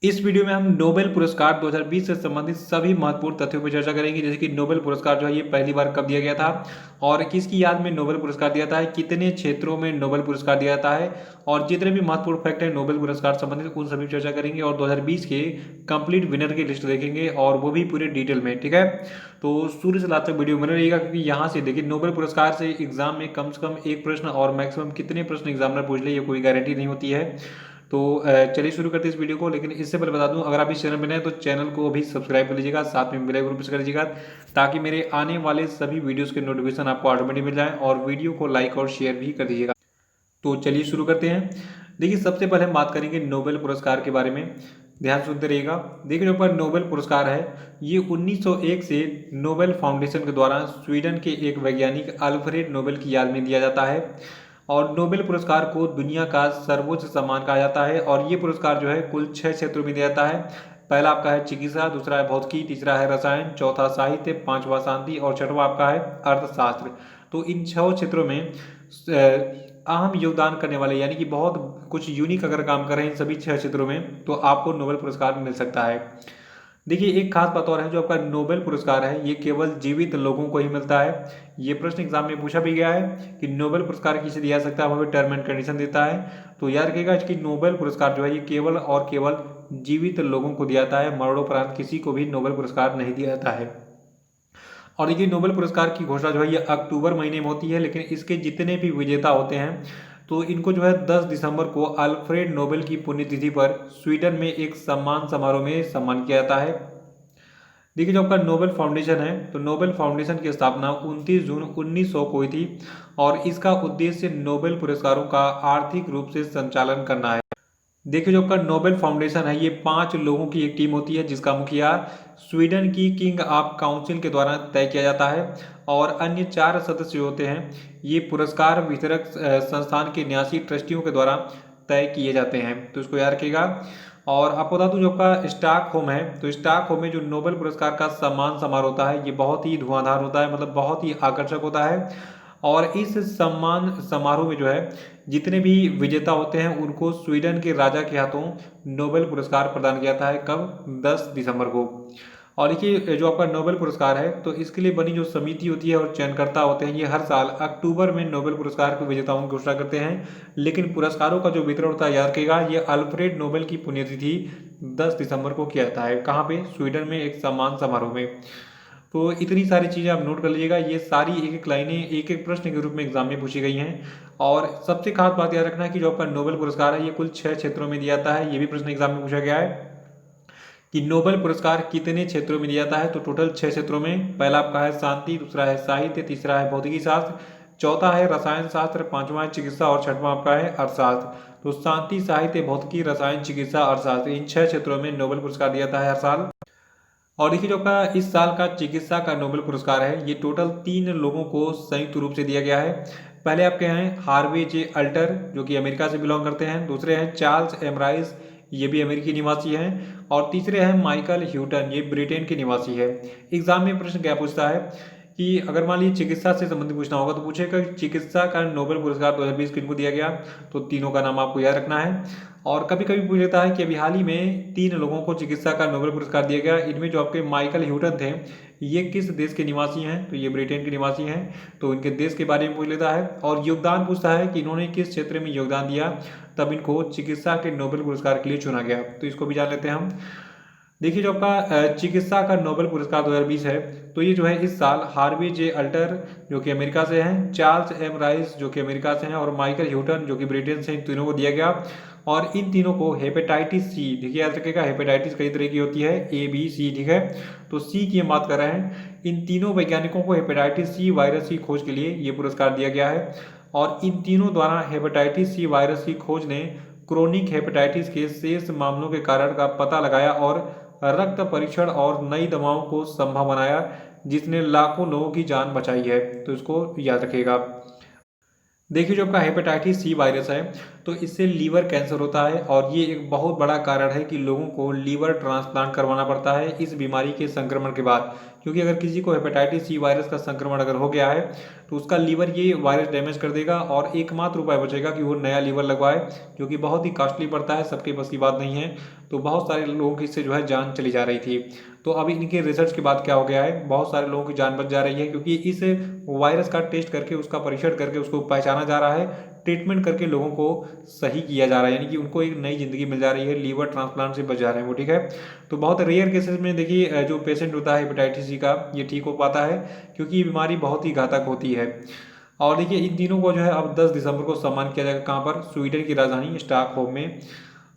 इस वीडियो में हम नोबेल पुरस्कार 2020 से संबंधित सभी महत्वपूर्ण तथ्यों पर चर्चा करेंगे, जैसे कि नोबेल पुरस्कार जो है ये पहली बार कब दिया गया था और किसकी याद में नोबेल पुरस्कार दिया जाता है, कितने क्षेत्रों में नोबेल पुरस्कार दिया जाता है और जितने भी महत्वपूर्ण फैक्ट है नोबेल पुरस्कार संबंधित उन सभी पर चर्चा करेंगे और 2020 के कंप्लीट विनर की लिस्ट देखेंगे और वो भी पूरे डिटेल में। ठीक है, तो शुरू से लास्ट तक वीडियो में रहिएगा, क्योंकि यहाँ से देखिए नोबेल पुरस्कार से एग्जाम में कम से कम एक प्रश्न और मैक्सिमम कितने प्रश्न एग्जामिनर पूछ ले ये कोई गारंटी नहीं होती है। तो चलिए शुरू करते हैं इस वीडियो को। लेकिन इससे पहले बता दूं, अगर आप इस चैनल में नए हैं तो चैनल को अभी सब्सक्राइब कर लीजिएगा, साथ में बेल आइकन प्रेस कर लीजिएगा ताकि मेरे आने वाले सभी वीडियोस के नोटिफिकेशन आपको ऑटोमेटिक मिल जाए, और वीडियो को लाइक और शेयर भी कर दीजिएगा। तो चलिए शुरू करते हैं। देखिए सबसे पहले हम बात करेंगे नोबेल पुरस्कार के बारे में, ध्यान सुनते रहिएगा। देखिए जो पर नोबेल पुरस्कार है ये 1901 से नोबेल फाउंडेशन के द्वारा स्वीडन के एक वैज्ञानिक अल्फ्रेड नोबेल की याद में दिया जाता है और नोबेल पुरस्कार को दुनिया का सर्वोच्च सम्मान कहा जाता है। और ये पुरस्कार जो है कुल 6 क्षेत्रों में दिया जाता है। पहला आपका है चिकित्सा, दूसरा है भौतिकी, तीसरा है रसायन, चौथा साहित्य, पांचवा शांति और छठवां आपका है अर्थशास्त्र। तो इन 6 क्षेत्रों में अहम योगदान करने वाले यानी कि बहुत कुछ यूनिक अगर काम कर रहे हैं इन सभी 6 क्षेत्रों में तो आपको नोबेल पुरस्कार मिल सकता है। देखिए एक खास बात और है, जो आपका नोबेल पुरस्कार है ये केवल जीवित लोगों को ही मिलता है। ये प्रश्न एग्जाम में पूछा भी गया है कि नोबेल पुरस्कार किसे दिया जा सकता है, हमें टर्म एंड कंडीशन देता है। तो याद रखिएगा कि नोबेल पुरस्कार जो है ये केवल और केवल जीवित लोगों को दिया जाता है, मरणोपरांत किसी को भी नोबेल पुरस्कार नहीं दिया जाता है। और देखिए नोबेल पुरस्कार की घोषणा जो है ये अक्टूबर महीने में होती है, लेकिन इसके जितने भी विजेता होते हैं तो इनको जो है 10 दिसंबर को अल्फ्रेड नोबेल की पुण्यतिथि पर स्वीडन में एक सम्मान समारोह में सम्मान किया जाता है। देखिए जो आपका नोबेल फाउंडेशन है तो नोबेल फाउंडेशन की स्थापना 29 जून 1900 को हुई थी और इसका उद्देश्य नोबेल पुरस्कारों का आर्थिक रूप से संचालन करना है। देखिए जो आपका नोबेल फाउंडेशन है ये 5 लोगों की एक टीम होती है जिसका मुखिया स्वीडन की किंग ऑफ काउंसिल के द्वारा तय किया जाता है और अन्य 4 सदस्य होते हैं ये पुरस्कार वितरक संस्थान के न्यासी ट्रस्टियों के द्वारा तय किए जाते हैं, तो इसको याद रखिएगा। और आपको बता दूं जो आपका स्टॉक होम है तो स्टॉक होम में जो नोबेल पुरस्कार का सम्मान समारोह होता है ये बहुत ही धुआंधार होता है, मतलब बहुत ही आकर्षक होता है। और इस सम्मान समारोह में जो है जितने भी विजेता होते हैं उनको स्वीडन के राजा के हाथों नोबेल पुरस्कार प्रदान किया जाता है, कब 10 दिसंबर को। और देखिए जो आपका नोबेल पुरस्कार है तो इसके लिए बनी जो समिति होती है और चयनकर्ता होते हैं ये हर साल अक्टूबर में नोबेल पुरस्कार के विजेताओं की घोषणा करते हैं। लेकिन पुरस्कारों का जो वितरण होता है याद रखिएगा ये अल्फ्रेड नोबेल की पुण्यतिथि 10 दिसंबर को किया जाता है, कहाँ पे, स्वीडन में एक सम्मान समारोह में। तो इतनी सारी चीज़ें आप नोट कर लीजिएगा, ये सारी एक एक लाइनें एक एक प्रश्न के रूप में एग्जाम में पूछी गई हैं। और सबसे खास बात याद रखना है कि जो आपका नोबेल पुरस्कार है ये कुल 6 क्षेत्रों में दिया जाता है, ये भी प्रश्न एग्जाम में पूछा गया है कि नोबेल पुरस्कार कितने क्षेत्रों में दिया जाता है। तो टोटल 6 क्षेत्रों में, पहला आपका है शांति, दूसरा है साहित्य, तीसरा है भौतिकी शास्त्र, चौथा है रसायन शास्त्र, पांचवा है चिकित्सा और छठवां आपका है अर्थशास्त्र। तो शांति, साहित्य, भौतिकी, रसायन, चिकित्सा, अर्थशास्त्र इन 6 क्षेत्रों में नोबेल पुरस्कार दिया जाता है हर साल। और देखिए जो आपका इस साल का चिकित्सा का नोबेल पुरस्कार है ये टोटल 3 लोगों को संयुक्त रूप से दिया गया है। पहले आपके हैं हार्वे जे अल्टर जो कि अमेरिका से बिलोंग करते हैं, दूसरे हैं चार्ल्स एम राइस ये भी अमेरिकी निवासी हैं, और तीसरे हैं माइकल ह्यूटन ये ब्रिटेन के निवासी है। एग्जाम में प्रश्न क्या पूछता है कि अगर मान लीजिए चिकित्सा से संबंधित पूछना होगा तो पूछेगा कि चिकित्सा का नोबेल पुरस्कार 2020 किनको दिया गया, तो तीनों का नाम आपको याद रखना है। और कभी कभी पूछ लेता है कि अभी हाल ही में 3 लोगों को चिकित्सा का नोबेल पुरस्कार दिया गया, इनमें जो आपके माइकल ह्यूटन थे ये किस देश के निवासी हैं, तो ये ब्रिटेन के निवासी हैं, तो इनके देश के बारे में पूछ लेता है। और योगदान पूछता है कि इन्होंने किस क्षेत्र में योगदान दिया, तब इनको चिकित्सा के नोबेल पुरस्कार के लिए चुना गया, तो इसको भी जान लेते हैं हम। देखिए जो आपका चिकित्सा का नोबेल पुरस्कार 2020 है तो ये जो है इस साल हार्वे जे अल्टर जो कि अमेरिका से हैं, चार्ल्स एम राइस जो कि अमेरिका से हैं और माइकल ह्यूटन जो कि ब्रिटेन से, इन तीनों को दिया गया। और इन तीनों को हेपेटाइटिस सी, देखिए याद रखिएगा हेपेटाइटिस कई तरह की होती है, ए बी सी, ठीक है, तो सी की हम बात कर रहे हैं। इन तीनों वैज्ञानिकों को हेपेटाइटिस सी वायरस की खोज के लिए ये पुरस्कार दिया गया है। और इन तीनों द्वारा हेपेटाइटिस सी वायरस की खोज ने क्रोनिक हेपेटाइटिस के शेष मामलों के कारण का पता लगाया और रक्त परीक्षण और नई दवाओं को संभव बनाया जिसने लाखों लोगों की जान बचाई है, तो इसको याद रखिएगा। देखिए जो आपका हेपेटाइटिस सी वायरस है तो इससे लीवर कैंसर होता है और ये एक बहुत बड़ा कारण है कि लोगों को लीवर ट्रांसप्लांट करवाना पड़ता है इस बीमारी के संक्रमण के बाद। क्योंकि अगर किसी को हेपेटाइटिस सी वायरस का संक्रमण अगर हो गया है तो उसका लीवर ये वायरस डैमेज कर देगा और एकमात्र उपाय बचेगा कि वो नया लीवर लगवाए, जो कि बहुत ही कॉस्टली पड़ता है, सबके बस की बात नहीं है। तो बहुत सारे लोगों की इससे जो है जान चली जा रही थी। तो अभी इनके रिसर्च के बाद क्या हो गया है, बहुत सारे लोगों की जान बच जा रही है, क्योंकि इस वायरस का टेस्ट करके उसका परीक्षण करके उसको पहचाना जा रहा है, ट्रीटमेंट करके लोगों को सही किया जा रहा है, यानी कि उनको एक नई जिंदगी मिल जा रही है, लीवर ट्रांसप्लांट से बच जा रहे हैं वो। ठीक है, तो बहुत रेयर केसेस में देखिए जो पेशेंट होता है हेपेटाइटिस सी का ये ठीक हो पाता है, क्योंकि ये बीमारी बहुत ही घातक होती है। और देखिए इन तीनों को जो है अब 10 दिसंबर को सम्मान किया जाएगा, कहाँ पर, स्वीडन की राजधानी स्टॉकहोम में।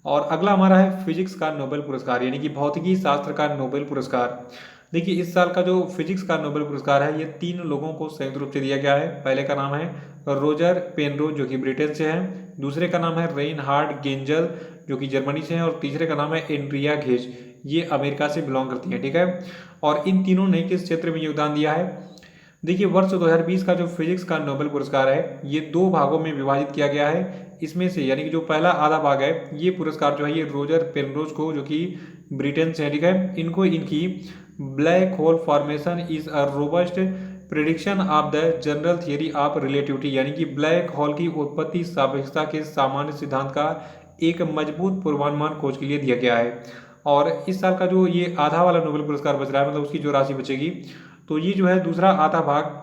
और अगला हमारा है फिजिक्स का नोबेल पुरस्कार, यानी कि भौतिकी शास्त्र का नोबेल पुरस्कार। देखिए इस साल का जो फिजिक्स का नोबेल पुरस्कार है ये 3 लोगों को संयुक्त रूप से दिया गया है। पहले का नाम है रोजर पेनरोज जो कि ब्रिटेन से है, दूसरे का नाम है रेनहार्ड गेंजल जो कि जर्मनी से है, और तीसरे का नाम है एंड्रिया घेज, ये अमेरिका से बिलोंग करती है। ठीक है, और इन तीनों ने किस क्षेत्र में योगदान दिया है। देखिए वर्ष 2020 का जो फिजिक्स का नोबेल पुरस्कार है ये 2 भागों में विभाजित किया गया है। इसमें से यानी कि जो पहला आधा भाग है ये पुरस्कार जो है ये रोजर पेनरोज को, जो कि ब्रिटेन से है, ठीक है, इनको इनकी black hole formation is a robust prediction of the general theory of relativity, यानी कि ब्लैक होल की उत्पत्ति सापेक्षता के सामान्य सिद्धांत का एक मजबूत पूर्वानुमान खोज के लिए दिया गया है। और इस साल का जो ये आधा वाला नोबेल पुरस्कार बच रहा है, मतलब उसकी जो राशि बचेगी, तो ये जो है दूसरा आधा भाग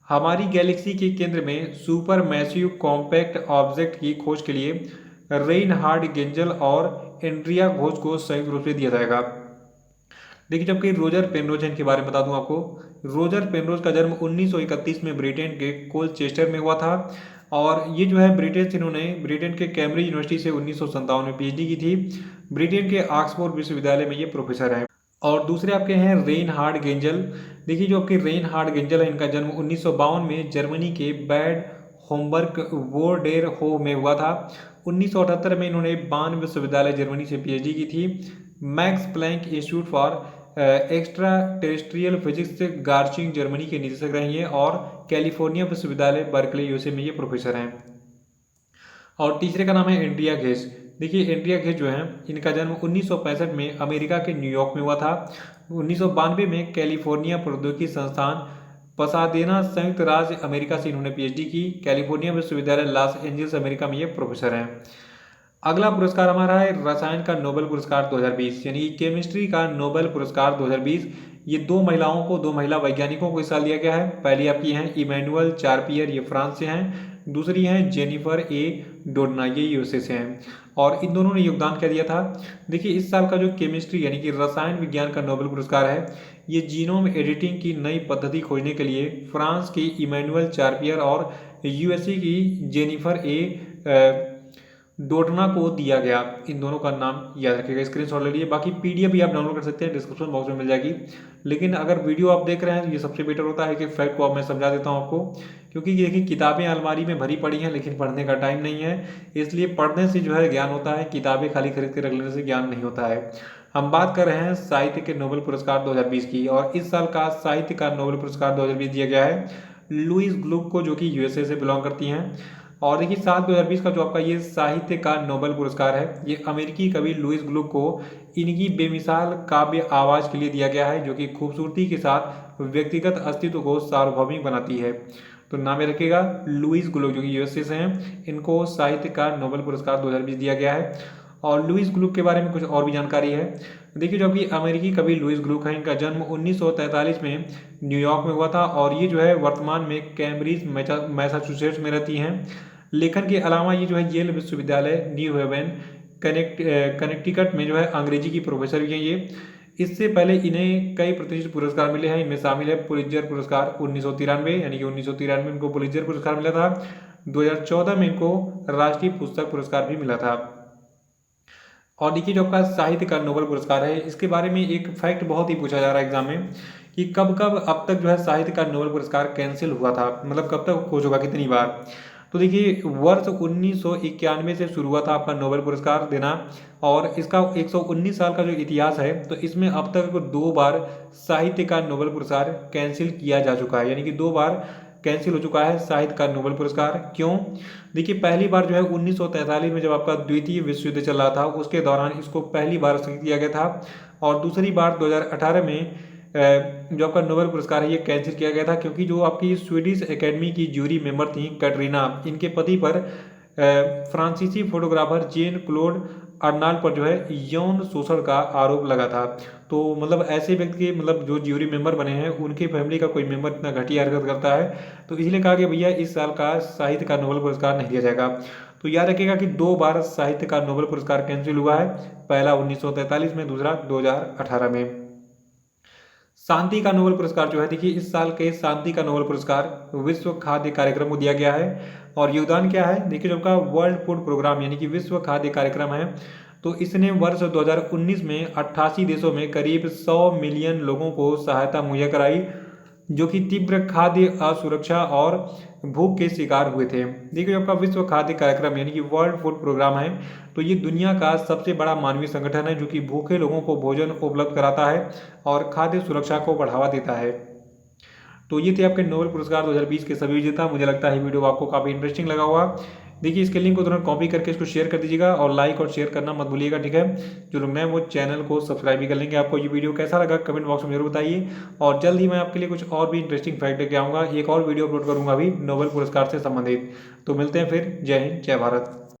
हमारी गैलेक्सी के केंद्र में सुपर मैसिव कॉम्पैक्ट ऑब्जेक्ट की खोज के लिए रेनहार्ड गेंजल और एंड्रिया घोष को संयुक्त रूप से दिया जाएगा। देखिए जबकि रोजर पेनरोज इनके बारे में बता दूं आपको, रोजर पेनरोज का जन्म 1931 में ब्रिटेन के कोलचेस्टर में हुआ था, और ये जो है ब्रिटेन से इन्होंने ब्रिटेन के कैम्ब्रिज यूनिवर्सिटी से 1957 में पीएचडी की थी। ब्रिटेन के ऑक्सफोर्ड विश्वविद्यालय में ये प्रोफेसर हैं। और दूसरे आपके हैं रेनहार्ड गेंजल। देखिए जो आपके रेनहार्ड गेंजल है इनका जन्म 1952 में जर्मनी के बैड होमबर्ग वोरडेर हो में हुआ था। 1978 में इन्होंने बान विश्वविद्यालय जर्मनी से पीएचडी की थी। Max Planck Institute for extraterrestrial physics Garching Germany के निदेशक रहे हैं, और कैलिफोर्निया विश्वविद्यालय बर्कले यूएसए में ये प्रोफेसर हैं। और तीसरे का नाम है एंड्रिया घेस। देखिए एंड्रिया घेस जो है इनका जन्म 1965 में अमेरिका के न्यूयॉर्क में हुआ था। 1992 में कैलिफोर्निया प्रौद्योगिकी संस्थान पसादेना संयुक्त राज्य अमेरिका से इन्होंने पीएचडी की। कैलिफोर्निया विश्वविद्यालय लॉस एंजल्स अमेरिका में ये प्रोफेसर हैं। अगला पुरस्कार हमारा है रसायन का नोबेल पुरस्कार 2020, यानी केमिस्ट्री का नोबेल पुरस्कार 2020। ये 2 महिलाओं को, 2 महिला वैज्ञानिकों को इस साल दिया गया है। पहली आपकी हैं इमैनुअल चारपियर, ये फ्रांस से हैं। दूसरी हैं जेनिफर ए डोडना, ये यूएसए से हैं। और इन दोनों ने योगदान क्या दिया था। देखिए इस साल का जो केमिस्ट्री यानी कि रसायन विज्ञान का नोबेल पुरस्कार है ये जीनोम एडिटिंग की नई पद्धति खोजने के लिए फ्रांस की इमैनुअल चारपियर और यूएसए की जेनिफर ए डोडना को दिया गया। इन दोनों का नाम याद रखिएगा, स्क्रीनशॉट ले लीजिए। बाकी पीडीएफ भी आप डाउनलोड कर सकते हैं, डिस्क्रिप्शन बॉक्स में मिल जाएगी। लेकिन अगर वीडियो आप देख रहे हैं तो ये सबसे बेटर होता है कि फैक्ट को अब मैं समझा देता हूँ आपको, क्योंकि देखिए किताबें अलमारी में भरी पड़ी हैं लेकिन पढ़ने का टाइम नहीं है। इसलिए पढ़ने से जो है ज्ञान होता है, किताबें खाली खरीद के रख लेने से ज्ञान नहीं होता है। हम बात कर रहे हैं साहित्य के नोबेल पुरस्कार 2020 की, और इस साल का साहित्य का नोबेल पुरस्कार 2020 दिया गया है लुईस ग्लुक को, जो कि यूएसए से बिलोंग करती हैं। और देखिए साल 2020 का जो आपका ये साहित्य का नोबेल पुरस्कार है ये अमेरिकी कवि लुईस ग्लुक को इनकी बेमिसाल काव्य आवाज के लिए दिया गया है, जो कि खूबसूरती के साथ व्यक्तिगत अस्तित्व को सार्वभौमिक बनाती है। तो नाम में रखिएगा लुईस ग्लुक, जो कि यूएसए से हैं, इनको साहित्य का नोबेल पुरस्कार 2020 दिया गया है। और लुईस ग्लुक के बारे में कुछ और भी जानकारी है। देखिए जो कि अमेरिकी कवि लुईस ग्लुक है, इनका जन्म 1943 में न्यूयॉर्क में हुआ था, और ये जो है वर्तमान में कैम्ब्रिज मैसाचुसेट्स में रहती हैं। लेखन के अलावा ये जो है येल विश्वविद्यालय न्यू हेवन कनेक्टिकट में जो है अंग्रेजी की प्रोफेसर भी हैं ये। इससे पहले इन्हें कई प्रतिष्ठित पुरस्कार मिले हैं, इनमें शामिल है पुलित्जर पुरस्कार 1993, यानी कि 1993 में इनको पुलित्जर पुरस्कार मिला था। 2014 में इनको राष्ट्रीय पुस्तक पुरस्कार भी मिला था। और देखिए जो आपका साहित्य का नोबेल पुरस्कार है इसके बारे में एक फैक्ट बहुत ही पूछा जा रहा है एग्जाम में, कि कब कब अब तक जो है साहित्य का नोबेल पुरस्कार कैंसिल हुआ था, मतलब कब तक खोज होगा, कितनी बार। तो देखिए वर्ष 1991 से शुरू हुआ था आपका नोबेल पुरस्कार देना, और इसका 119 साल का जो इतिहास है तो इसमें अब तक 2 बार साहित्य का नोबेल पुरस्कार कैंसिल किया जा चुका है, यानी कि 2 बार कैंसिल हो चुका है साहित्य का नोबेल पुरस्कार। क्यों? देखिए पहली बार जो है 1943 में जब आपका द्वितीय विश्व युद्ध चल रहा था उसके दौरान इसको पहली बार स्थगित किया गया था, और दूसरी बार 2018 में जो आपका नोबेल पुरस्कार है ये कैंसिल किया गया था, क्योंकि जो आपकी स्वीडिश एकेडमी की जूरी मेंबर थी कैटरीना, इनके पति पर फ्रांसीसी फोटोग्राफर जेन क्लोड अर्नाल्ड पर जो है यौन शोषण का आरोप लगा था। तो मतलब ऐसे व्यक्ति के मतलब जो ज्यूरी मेंबर बने हैं उनकी फैमिली का कोई मेंबर इतना घटिया हरकत करता है, तो इसलिए कहा कि भैया इस साल का साहित्य का नोबेल पुरस्कार नहीं दिया जाएगा। तो याद रखिएगा कि 2 बार साहित्य का नोबेल पुरस्कार कैंसिल हुआ है, पहला 1943 में, दूसरा 2018 में। शांति का नोबेल पुरस्कार जो है देखिए इस साल के शांति का नोबेल पुरस्कार विश्व खाद्य कार्यक्रम को दिया गया है। और योगदान क्या है? देखिए जो आपका वर्ल्ड फूड प्रोग्राम यानी कि विश्व खाद्य कार्यक्रम है, तो इसने वर्ष 2019 में 88 देशों में करीब 100 मिलियन लोगों को सहायता मुहैया कराई, जो कि तीव्र खाद्य असुरक्षा और भूख के शिकार हुए थे। देखिए आपका विश्व खाद्य कार्यक्रम यानी कि वर्ल्ड फूड प्रोग्राम है, तो ये दुनिया का सबसे बड़ा मानवीय संगठन है जो कि भूखे लोगों को भोजन उपलब्ध कराता है और खाद्य सुरक्षा को बढ़ावा देता है। तो ये थे आपके नोबेल पुरस्कार 2020 के सभी विजेता। मुझे लगता है वीडियो आपको काफ़ी इंटरेस्टिंग लगा होगा। देखिए इसके लिंक को तुरंत कॉपी करके इसको शेयर कर दीजिएगा और लाइक और शेयर करना मत भूलिएगा, ठीक है। जो लोग नए वो चैनल को सब्सक्राइब भी कर लेंगे। आपको ये वीडियो कैसा लगा कमेंट बॉक्स में जरूर बताइए, और जल्द ही मैं आपके लिए कुछ और भी इंटरेस्टिंग फैक्ट लेके आऊँगा। एक और वीडियो अपलोड करूँगा अभी नोबेल पुरस्कार से संबंधित। तो मिलते हैं फिर। जय हिंद, जय भारत।